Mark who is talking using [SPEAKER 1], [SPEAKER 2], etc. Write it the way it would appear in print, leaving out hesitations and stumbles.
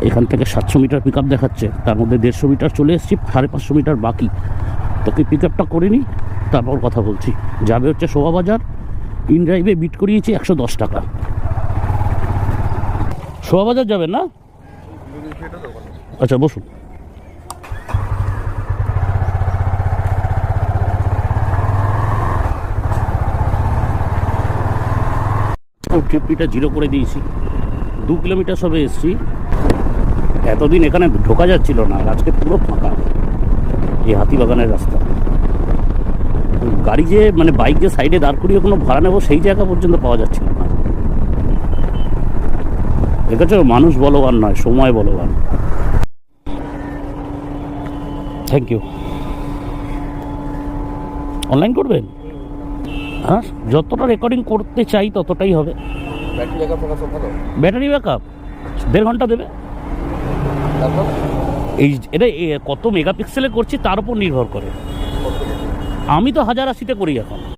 [SPEAKER 1] এখান থেকে 700 metre pick up দেখাচ্ছে, তার মধ্যে 150 মিটার চলে এসেছি, 550 মিটার বাকি। তোকে পিক আপটা করে নিই, তারপর কথা বলছি। যাবে হচ্ছে শোভাবাজার, ইন ড্রাইভে বিট করিয়েছি 110 টাকা। শোভাবাজার যাবেন না? আচ্ছা বসুন। ট্রিপটা 0 করে দিয়েছি, 2 কিলোমিটার সবে এসেছি। এতদিন এখানে ঢোকা যাচ্ছিল না, আজকে পুরো ফাঁকা এই হাতিবাগানের রাস্তা। গাড়ি যে মানে বাইক যে সাইডে দাঁড় করিয়ে কোনো ভাড়া নেবো সেই জায়গা পর্যন্ত পাওয়া যাচ্ছিল না। একাছে মানুষ বলবান নয়, সময় বলবান। Thank you. অনলাইন করবেন? হ্যাঁ, যতটা রেকর্ডিং করতে চাই ততটাই হবে। ব্যাটারি ব্যাক আপ 1.5 ঘন্টা দেবে। এটা কত মেগাপিক্সেলে করছি তার উপর নির্ভর করে। আমি তো 1080-তে করি এখন।